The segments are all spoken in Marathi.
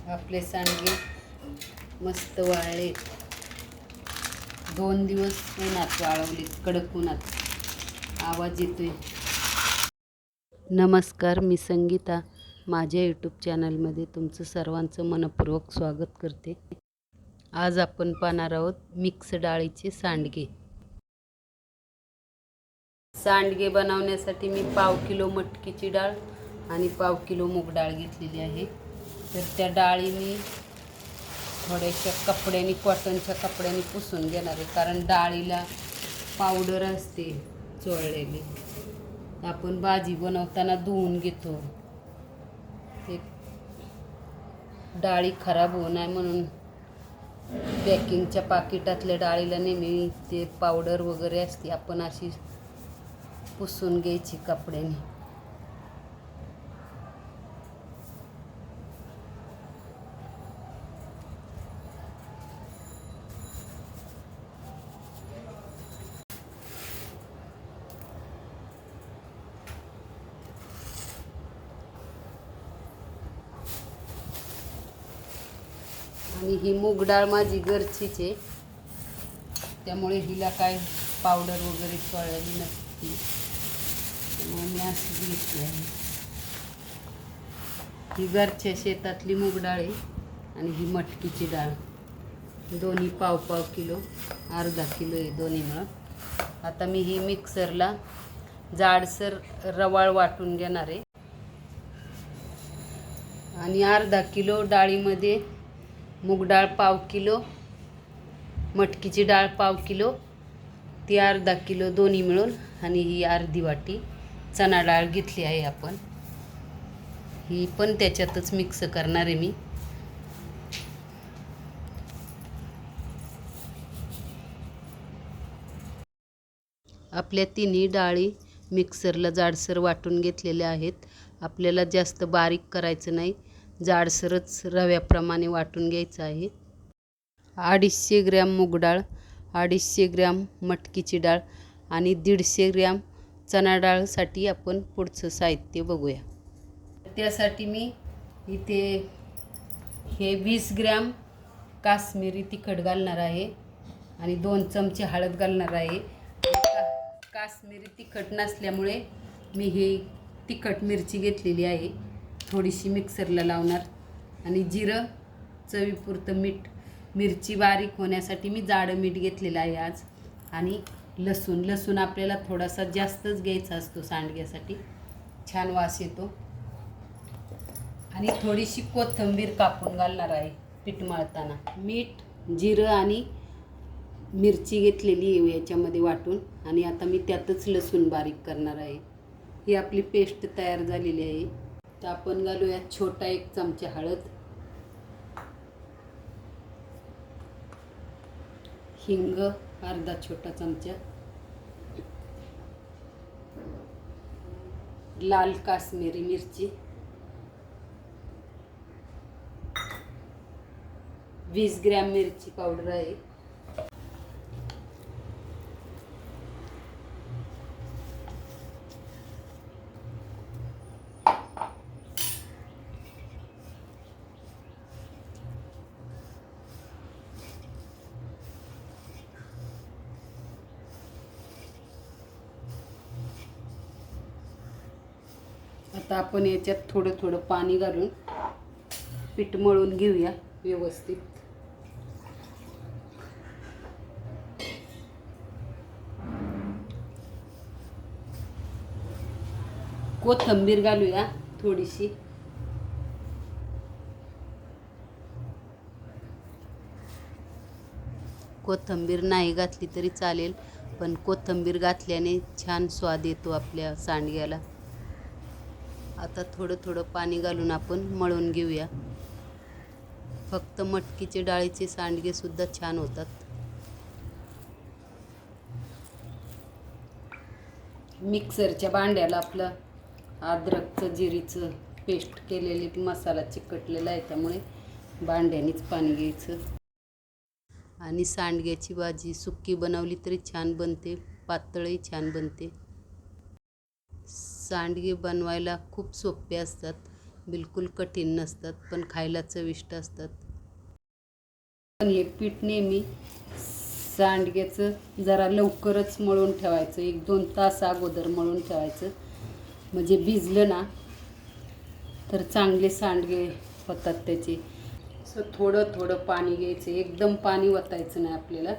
आपले सांडगे मस्त वाळले. 2 दिवस उन्हात वाळवले, कडक उन्हात. आवाज येतोय. नमस्कार, मी संगीता. माझ्या यूट्यूब चॅनलमध्ये तुमचं सर्वांचं मनपूर्वक स्वागत करते. आज आपण पाहणार आहोत मिक्स डाळीचे सांडगे. सांडगे बनवण्यासाठी मी 1/2 किलो मटकीची डाळ आणि 1/2 किलो मूग डाळ घेतलेली आहे. तर त्या डाळी मी थोड्याशा कपड्याने, कॉटनच्या कपड्याने पुसून घेणार आहे, कारण डाळीला पावडर असते चोळलेली. आपण भाजी बनवताना धुवून घेतो, ते डाळी खराब होऊ नये म्हणून पॅकिंगच्या पाकिटातल्या डाळीला नेहमी ते पावडर वगैरे असते, आपण अशी पुसून घ्यायची कपड्याने. आणि ही मूग डाळ माझी घरचीच आहे, त्यामुळे हिला काय पावडर वगैरे चोळलेली नसते, त्यामुळे मी अशी घेतली आहे. ही घरच्या शेतातली मूग डाळ आहे आणि ही मटकीची डाळ. दोन्ही 1/2 किलो, अर्धा किलो आहे दोन्ही मिळून. आता मी ही मिक्सरला जाडसर रवाळ वाटून घेणार आहे. आणि अर्धा किलो डाळीमध्ये मूग डाळ 1/2 किलो, मटकीची डाळ 1/2 किलो, ती अर्धा किलो दोन्ही मिळून, आणि ही अर्धी वाटी चणा डाळ घेतली आहे आपण. ही पण त्याच्यातच मिक्स करणार आहे मी. आपल्या तिन्ही डाळी मिक्सरला जाडसर वाटून घेतलेल्या आहेत. आपल्याला जास्त बारीक करायचं नाही, जाडसरच रव्याप्रमाणे वाटून घ्यायचं आहे. 250 ग्रॅम मूग डाळ, 250 ग्रॅम मटकीची डाळ आणि 150 ग्रॅम चणा डाळसाठी आपण पुढचं साहित्य बघूया. त्यासाठी मी इथे हे 20 ग्रॅम काश्मीरी तिखट घालणार आहे आणि 2 चमचे हळद घालणार आहे. काश्मीरी तिखट नसल्यामुळे मी हे तिखट मिरची घेतलेली आहे, थोडीशी मिक्सरला लावणार. आणि जिरं, चवीपुरतं मीठ, मिरची बारीक होण्यासाठी मी जाडं मीठ घेतलेलं आहे आज. आणि लसूण आपल्याला थोडासा जास्तच घ्यायचा असतो सांडग्यासाठी, छान वास येतो. आणि थोडीशी कोथिंबीर कापून घालणार आहे पीठ मळताना. मीठ, जिरं आणि मिरची घेतलेली आहे याच्यामध्ये वाटून, आणि आता मी त्यातच लसूण बारीक करणार आहे. ही आपली पेस्ट तयार झालेली आहे. तर आपण घालूया छोटा 1 चमचा हळद, हिंग अर्धा छोटा चमचा, लाल काश्मीरी मिरची, 20 ग्रॅम मिरची पावडर आहे. आता आपण याच्यात थोडं थोडं पाणी घालून पीठ मळून घेऊया व्यवस्थित. कोथिंबीर घालूया थोडीशी. कोथिंबीर नाही घातली तरी चालेल, पण कोथिंबीर घातल्याने छान स्वाद येतो आपल्या सांडग्याला. आता थोडं थोडं पाणी घालून आपण मळून घेऊया. फक्त मटकीचे डाळीचे सांडगे सुद्धा छान होतात. मिक्सरच्या भांड्याला आपलं अद्रकचं, जिरीचं पेस्ट केलेली मसाला चिकटलेला आहे, त्यामुळे भांड्यानेच पाणी घ्यायचं. आणि सांडग्याची भाजी सुक्की बनवली तरी छान बनते, पातळही छान बनते. सांडगे बनवायला खूप सोपे असतात. बिलकुल कठीण नसतात, पण खायला चविष्ट असतात. पण हे पीठ नेहमी सांडग्याचं जरा लवकरच मळून ठेवायचं, 1-2 तास अगोदर मळून ठेवायचं. म्हणजे भिजलं ना तर चांगले सांडगे होतात त्याचे. असं थोडं थोडं पाणी घ्यायचं, एकदम पाणी ओतायचं नाही आपल्याला.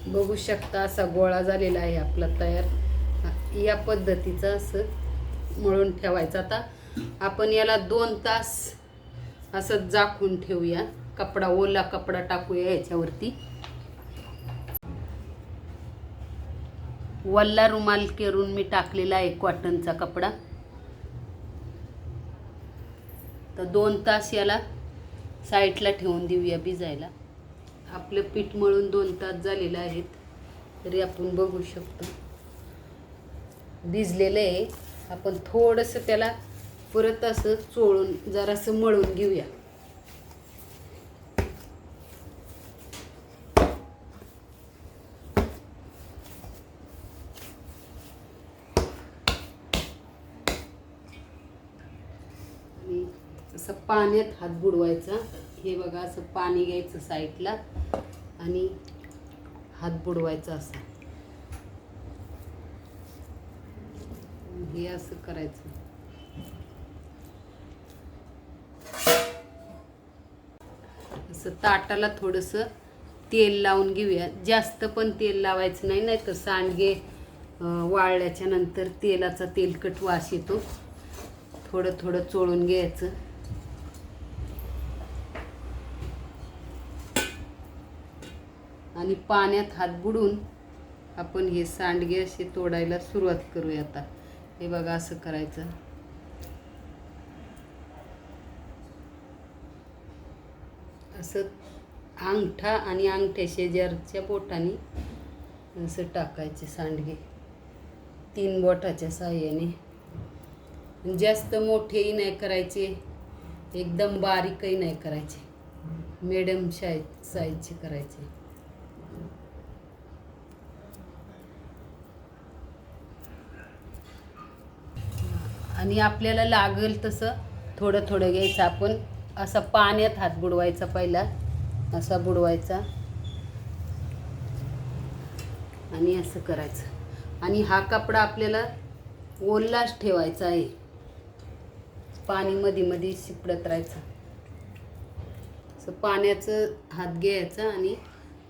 बघू शकता असा गोळा झालेला आहे आपला तयार. या पद्धतीचं असं मळून ठेवायचं. आता आपण याला 2 तास असं झाकून ठेवूया. कपडा, ओला कपडा टाकूया याच्यावरती. वल्ला रुमाल करून मी टाकलेला आहे, कॉटनचा कपडा. तर 2 तास याला साईडला ठेवून देऊया भिजायला. आपलं पीठ मळून 2 तास झालेलं आहेत, तरी आपण बघू शकतो भिजलेलं आहे. आपण थोडंसं त्याला परत असं चोळून जरासं मळून घेऊया. आणि असं पाण्यात हात बुडवायचा. हे बघा, असं पाणी घ्यायचं साईडला आणि हात बुडवायचा असा. हे असं करायचं. असं ताटाला थोडंसं तेल लावून घेऊया. जास्त पण तेल लावायचं नाही, नाहीतर सांडगे वाळल्याच्या नंतर तेलाचा तेलकट वास येतो. थोडं थोडं चोळून घ्यायचं. आणि पाण्यात हात बुडून आपण हे सांडगे असे तोडायला सुरुवात करूया. आता हे बघा, असं करायचं. असं अंगठा आणि अंगठ्या शेजारच्या बोटाने असं टाकायचे सांडगे, 3 बोटाच्या साहाय्याने. जास्त मोठेही नाही करायचे, एकदम बारीकही नाही करायचे, मिडियम साईजचे करायचे. आणि आपल्याला लागेल तसं थोडं थोडं घ्यायचं. आपण असा पाण्यात हात बुडवायचा, पहिला असा बुडवायचा आणि असं करायचं. आणि हा कपडा आपल्याला ओलाच ठेवायचा आहे, पाणी मध्ये मध्ये शिपडत राहायचं. असं पाण्याचं हात घ्यायचा आणि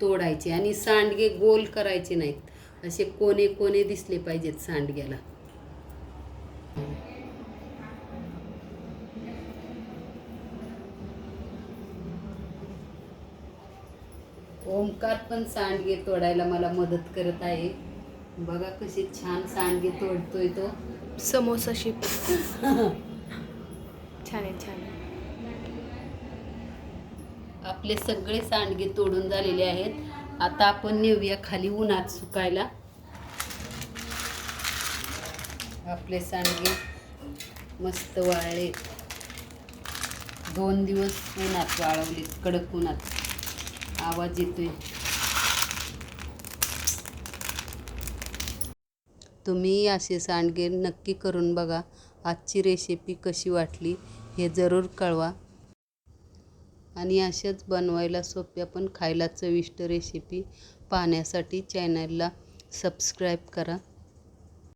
तोडायचे. आणि सांडगे गोल करायचे नाहीत, असे कोणे कोणे दिसले पाहिजेत सांडग्याला. ओमकार पण सांडगे तोडायला मला मदत करत आहे. बघा कसे छान सांडगे तोडतोय तो. समोसा शिप छान आहे, छान आहे. आपले सगळे सांडगे तोडून झालेले आहेत. आता आपण नेऊया खाली उन्हात सुकायला. आपले सांडगे मस्त वाळले, 2 दिवस उन्हात वाळवले, कडक उन्हात. आवाज येतोय. तुम्ही असे सांडगे नक्की करून बघा. आजची रेसिपी कशी वाटली हे जरूर कळवा. आणि अशाच बनवायला सोप्या पण खायला चविष्ट रेसिपी पाहण्यासाठी चॅनलला सबस्क्राईब करा.